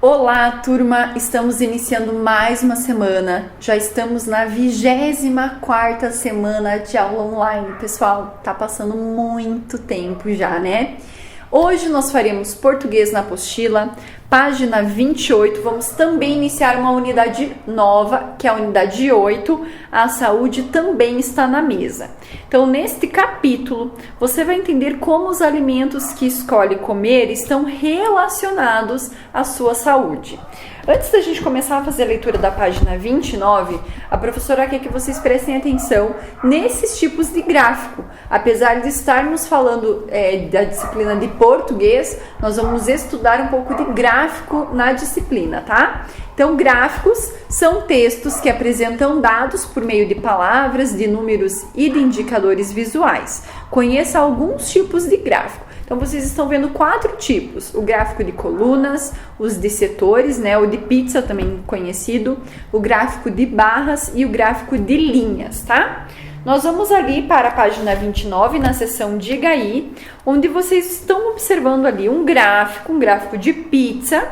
Olá, turma! Estamos iniciando mais uma semana. Já estamos na 24ª semana de aula online, pessoal. Tá passando muito tempo já, né? Hoje nós faremos português na apostila, página 28. Vamos também iniciar uma unidade nova, que é a unidade 8. A saúde também está na mesa. Então, neste capítulo, você vai entender como os alimentos que escolhe comer estão relacionados à sua saúde. Antes da gente começar a fazer a leitura da página 29, a professora quer que vocês prestem atenção nesses tipos de gráfico. Apesar de estarmos falando da disciplina de português, nós vamos estudar um pouco de gráfico na disciplina, tá? Então, gráficos são textos que apresentam dados por meio de palavras, de números e de indicadores visuais. Conheça alguns tipos de gráfico. Então, vocês estão vendo 4 tipos: o gráfico de colunas, os de setores, né, o de pizza também conhecido, o gráfico de barras e o gráfico de linhas, tá? Nós vamos ali para a página 29, na seção Diga aí, onde vocês estão observando ali um gráfico de pizza,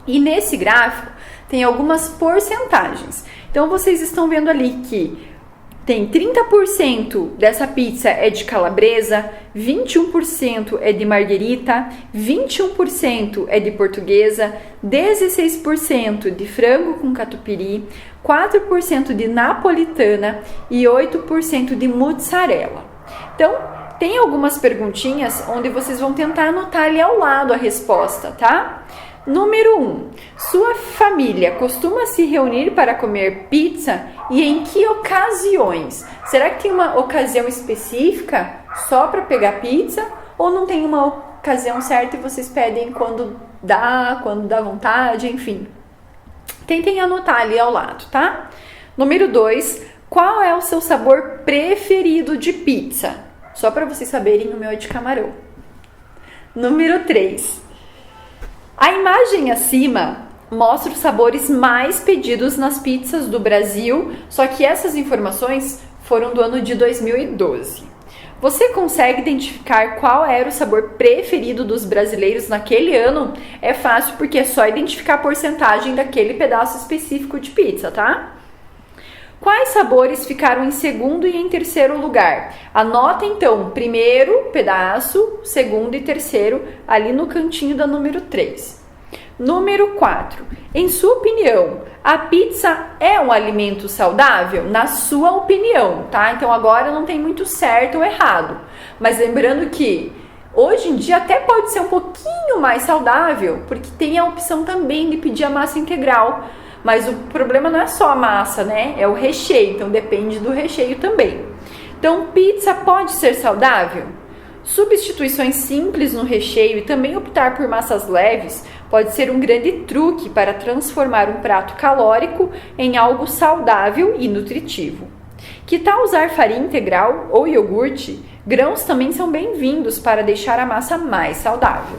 e nesse gráfico tem algumas porcentagens. Então, vocês estão vendo ali que tem 30% dessa pizza é de calabresa, 21% é de marguerita, 21% é de portuguesa, 16% de frango com catupiry, 4% de napolitana e 8% de mussarela. Então, tem algumas perguntinhas onde vocês vão tentar anotar ali ao lado a resposta, tá? Número 1. Sua família costuma se reunir para comer pizza e em que ocasiões? Será que tem uma ocasião específica só para pegar pizza? Ou não tem uma ocasião certa e vocês pedem quando dá vontade, enfim? Tentem anotar ali ao lado, tá? Número 2. Qual é o seu sabor preferido de pizza? Só para vocês saberem, o meu é de camarão. Número 3. A imagem acima mostra os sabores mais pedidos nas pizzas do Brasil, só que essas informações foram do ano de 2012. Você consegue identificar qual era o sabor preferido dos brasileiros naquele ano? É fácil porque é só identificar a porcentagem daquele pedaço específico de pizza, tá? Quais sabores ficaram em segundo e em terceiro lugar? Anota então, primeiro pedaço, segundo e terceiro, ali no cantinho da número 3. Número 4. Em sua opinião, a pizza é um alimento saudável? Na sua opinião, tá? Então agora não tem muito certo ou errado. Mas lembrando que hoje em dia até pode ser um pouquinho mais saudável, porque tem a opção também de pedir a massa integral. Mas o problema não é só a massa, né? É o recheio, então depende do recheio também. Então, pizza pode ser saudável? Substituições simples no recheio e também optar por massas leves pode ser um grande truque para transformar um prato calórico em algo saudável e nutritivo. Que tal usar farinha integral ou iogurte? Grãos também são bem-vindos para deixar a massa mais saudável.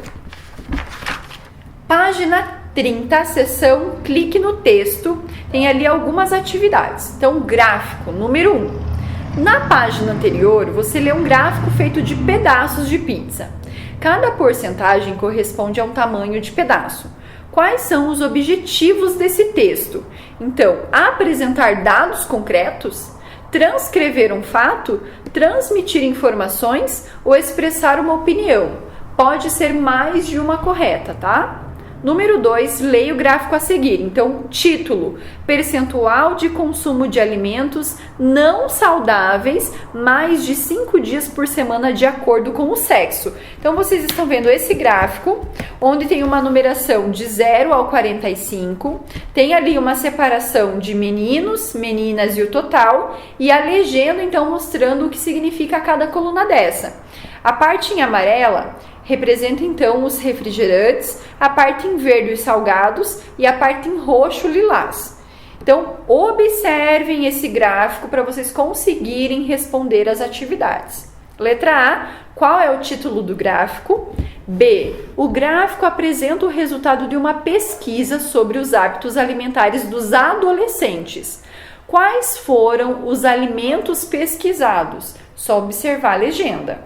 Página 30, seção clique no texto, tem ali algumas atividades. Então, gráfico número 1. Na página anterior, você lê um gráfico feito de pedaços de pizza. Cada porcentagem corresponde a um tamanho de pedaço. Quais são os objetivos desse texto? Então, apresentar dados concretos, transcrever um fato, transmitir informações ou expressar uma opinião. Pode ser mais de uma correta, tá? Número 2, leia o gráfico a seguir. Então, título: percentual de consumo de alimentos não saudáveis mais de 5 dias por semana de acordo com o sexo. Então, vocês estão vendo esse gráfico, onde tem uma numeração de 0 ao 45, tem ali uma separação de meninos, meninas e o total, e a legenda, então, mostrando o que significa cada coluna dessa. A parte em amarela representa então os refrigerantes, a parte em verde os salgados e a parte em roxo lilás. Então, observem esse gráfico para vocês conseguirem responder as atividades. Letra A, qual é o título do gráfico? B, o gráfico apresenta o resultado de uma pesquisa sobre os hábitos alimentares dos adolescentes. Quais foram os alimentos pesquisados? Só observar a legenda.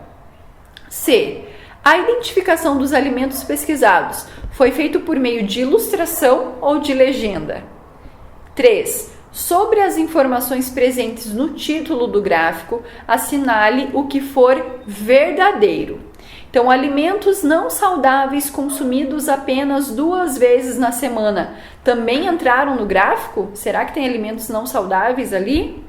C, a identificação dos alimentos pesquisados Foi feito por meio de ilustração ou de legenda? 3. Sobre as informações presentes no título do gráfico, assinale o que for verdadeiro. Então, alimentos não saudáveis consumidos apenas 2 vezes na semana também entraram no gráfico? Será que tem alimentos não saudáveis ali?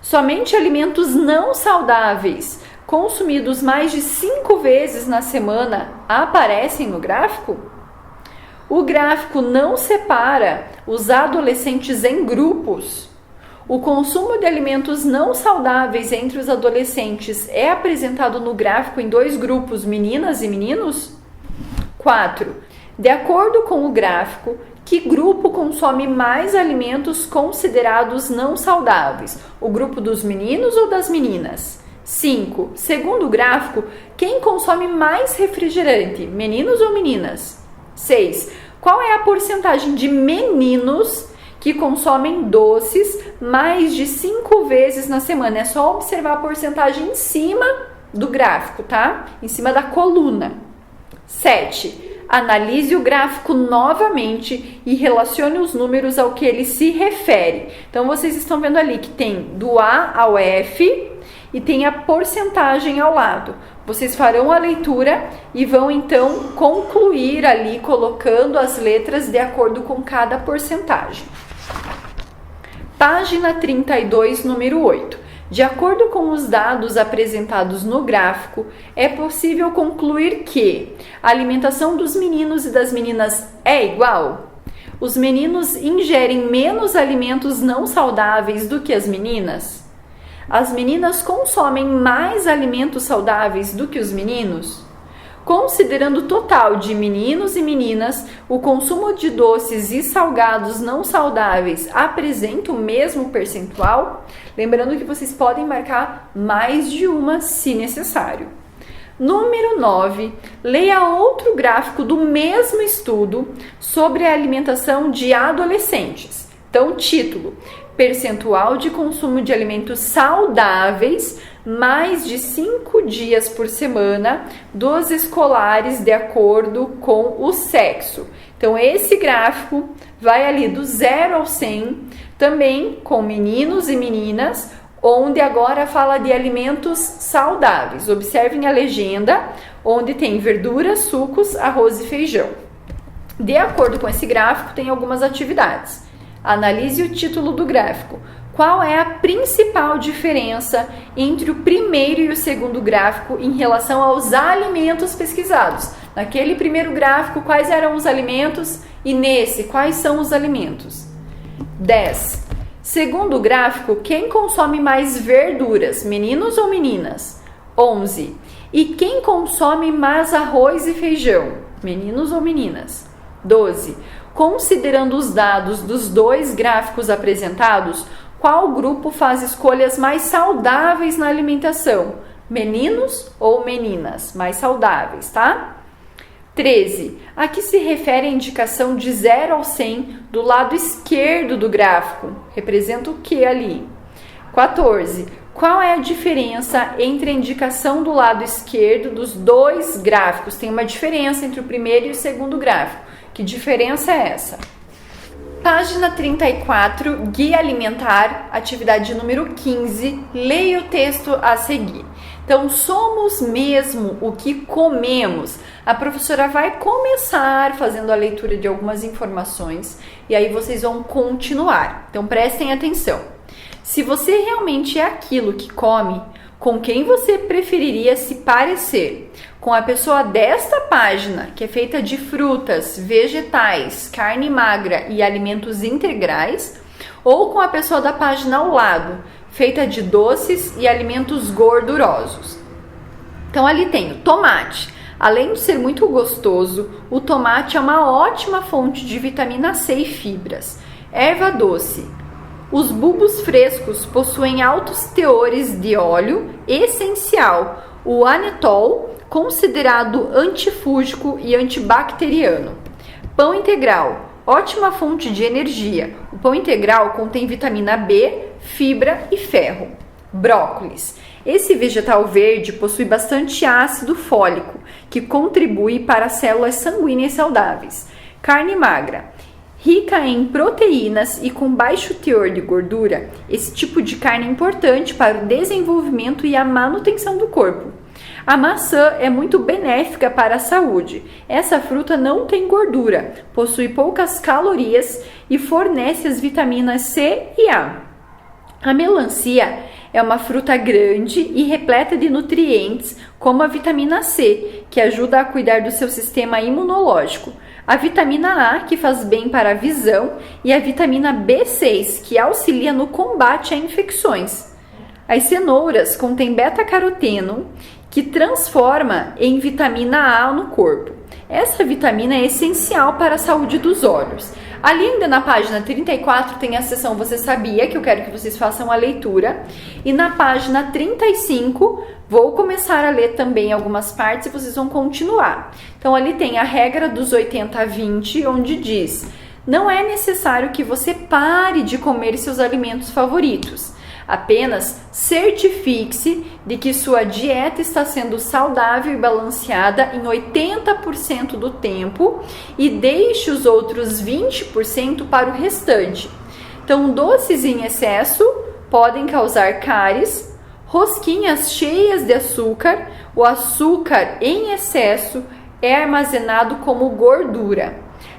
Somente alimentos não saudáveis consumidos mais de 5 vezes na semana aparecem no gráfico? O gráfico não separa os adolescentes em grupos. O consumo de alimentos não saudáveis entre os adolescentes é apresentado no gráfico em 2 grupos, meninas e meninos? 4. De acordo com o gráfico, que grupo consome mais alimentos considerados não saudáveis? O grupo dos meninos ou das meninas? 5. Segundo o gráfico, quem consome mais refrigerante, meninos ou meninas? 6. Qual é a porcentagem de meninos que consomem doces mais de 5 vezes na semana? É só observar a porcentagem em cima do gráfico, tá? Em cima da coluna. 7. Analise o gráfico novamente e relacione os números ao que ele se refere. Então, vocês estão vendo ali que tem do A ao F e tem a porcentagem ao lado. Vocês farão a leitura e vão então concluir ali colocando as letras de acordo com cada porcentagem. Página 32, número 8. De acordo com os dados apresentados no gráfico, é possível concluir que a alimentação dos meninos e das meninas é igual? Os meninos ingerem menos alimentos não saudáveis do que as meninas? As meninas consomem mais alimentos saudáveis do que os meninos? Considerando o total de meninos e meninas, o consumo de doces e salgados não saudáveis apresenta o mesmo percentual? Lembrando que vocês podem marcar mais de uma se necessário. Número 9. Leia outro gráfico do mesmo estudo sobre a alimentação de adolescentes. Então, título: percentual de consumo de alimentos saudáveis mais de 5 dias por semana dos escolares de acordo com o sexo. Então, esse gráfico vai ali do 0 ao 100, também com meninos e meninas, onde agora fala de alimentos saudáveis. Observem a legenda, onde tem verduras, sucos, arroz e feijão. De acordo com esse gráfico, tem algumas atividades. Analise o título do gráfico. Qual é a principal diferença entre o primeiro e o segundo gráfico em relação aos alimentos pesquisados? Naquele primeiro gráfico, quais eram os alimentos? E nesse, quais são os alimentos? 10. Segundo o gráfico, quem consome mais verduras, meninos ou meninas? 11. E quem consome mais arroz e feijão, meninos ou meninas? 12. Considerando os dados dos 2 gráficos apresentados, qual grupo faz escolhas mais saudáveis na alimentação? Meninos ou meninas? Mais saudáveis, tá? 13. A que se refere a indicação de 0 ao 100 do lado esquerdo do gráfico? Representa o que ali? 14. Qual é a diferença entre a indicação do lado esquerdo dos 2 gráficos? Tem uma diferença entre o primeiro e o segundo gráfico. Que diferença é essa? Página 34, Guia Alimentar, atividade número 15, leia o texto a seguir. Então, somos mesmo o que comemos. A professora vai começar fazendo a leitura de algumas informações e aí vocês vão continuar. Então, prestem atenção. Se você realmente é aquilo que come, com quem você preferiria se parecer? Com a pessoa desta página, que é feita de frutas, vegetais, carne magra e alimentos integrais, ou com a pessoa da página ao lado, feita de doces e alimentos gordurosos? Então, ali tem o tomate. Além de ser muito gostoso, o tomate é uma ótima fonte de vitamina C e fibras. Erva doce. Os bulbos frescos possuem altos teores de óleo essencial, o anetol, considerado antifúngico e antibacteriano. Pão integral, ótima fonte de energia. O pão integral contém vitamina B, fibra e ferro. Brócolis. Esse vegetal verde possui bastante ácido fólico, que contribui para as células sanguíneas saudáveis. Carne magra. Rica em proteínas e com baixo teor de gordura, esse tipo de carne é importante para o desenvolvimento e a manutenção do corpo. A maçã é muito benéfica para a saúde. Essa fruta não tem gordura, possui poucas calorias e fornece as vitaminas C e A. A melancia é uma fruta grande e repleta de nutrientes, como a vitamina C, que ajuda a cuidar do seu sistema imunológico, a vitamina A, que faz bem para a visão, e a vitamina B6, que auxilia no combate a infecções. As cenouras contêm beta-caroteno, que transforma em vitamina A no corpo. Essa vitamina é essencial para a saúde dos olhos. Ali ainda na página 34 tem a seção Você Sabia, que eu quero que vocês façam a leitura. E na página 35 vou começar a ler também algumas partes e vocês vão continuar. Então ali tem a regra dos 80-20, onde diz: não é necessário que você pare de comer seus alimentos favoritos. Apenas certifique-se de que sua dieta está sendo saudável e balanceada em 80% do tempo e deixe os outros 20% para o restante. Então, doces em excesso podem causar cáries, rosquinhas cheias de açúcar, o açúcar em excesso é armazenado como gordura.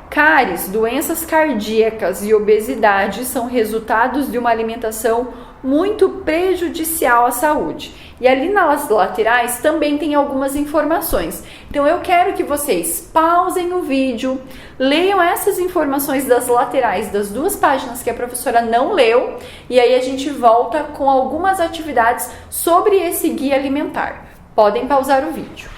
Cáries, doenças cardíacas e obesidade são resultados de uma alimentação muito prejudicial à saúde. E ali nas laterais também tem algumas informações. Então eu quero que vocês pausem o vídeo, leiam essas informações das laterais das duas páginas que a professora não leu, e aí a gente volta com algumas atividades sobre esse guia alimentar. Podem pausar o vídeo.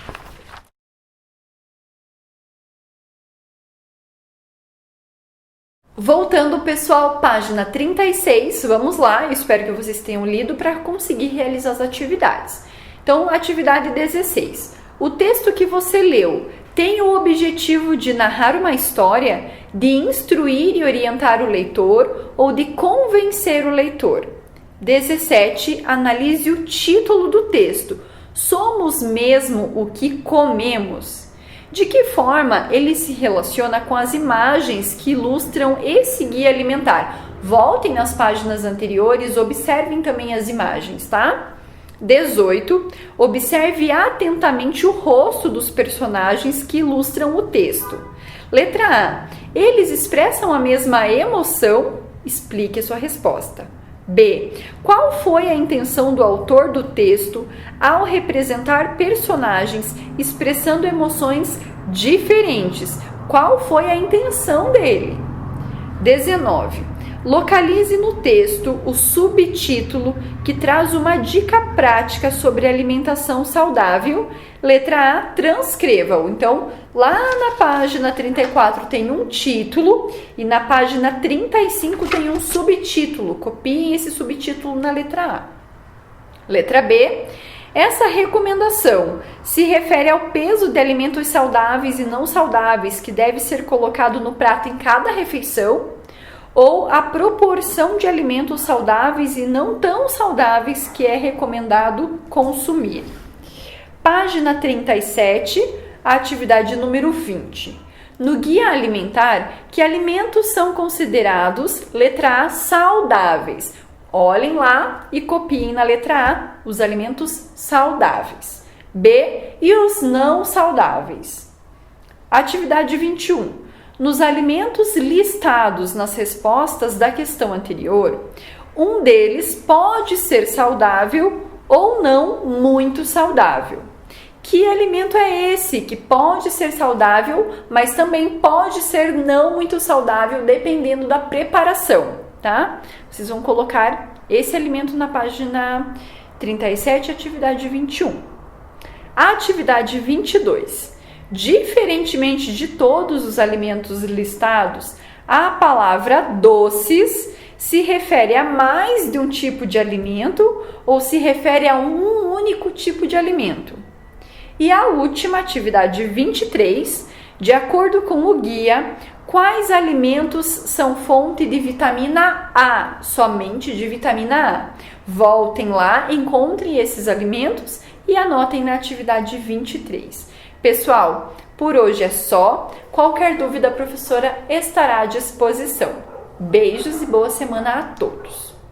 Voltando, pessoal, página 36, vamos lá, eu espero que vocês tenham lido para conseguir realizar as atividades. Então, atividade 16. O texto que você leu tem o objetivo de narrar uma história, de instruir e orientar o leitor ou de convencer o leitor. 17. Analise o título do texto. Somos mesmo o que comemos? De que forma ele se relaciona com as imagens que ilustram esse guia alimentar? Voltem nas páginas anteriores, observem também as imagens, tá? 18. Observe atentamente o rosto dos personagens que ilustram o texto. Letra A. Eles expressam a mesma emoção? Explique a sua resposta. B. Qual foi a intenção do autor do texto ao representar personagens expressando emoções diferentes? Qual foi a intenção dele? 19. Localize no texto o subtítulo que traz uma dica prática sobre alimentação saudável. Letra A, transcreva-o. Então, lá na página 34 tem um título e na página 35 tem um subtítulo. Copiem esse subtítulo na letra A. Letra B. Essa recomendação se refere ao peso de alimentos saudáveis e não saudáveis que deve ser colocado no prato em cada refeição, ou a proporção de alimentos saudáveis e não tão saudáveis que é recomendado consumir. Página 37, atividade número 20. No guia alimentar, que alimentos são considerados, letra A, saudáveis? Olhem lá e copiem na letra A os alimentos saudáveis. B, e os não saudáveis? Atividade 21. Nos alimentos listados nas respostas da questão anterior, um deles pode ser saudável ou não muito saudável. Que alimento é esse que pode ser saudável, mas também pode ser não muito saudável, dependendo da preparação, tá? Vocês vão colocar esse alimento na página 37, atividade 21. Atividade 22. Diferentemente de todos os alimentos listados, a palavra doces se refere a mais de um tipo de alimento ou se refere a um único tipo de alimento. E a última, atividade 23, De acordo com o guia, quais alimentos são fonte de vitamina A? Somente de vitamina A. Voltem lá, encontrem esses alimentos e anotem na atividade 23. Pessoal, por hoje é só. Qualquer dúvida, a professora estará à disposição. Beijos e boa semana a todos!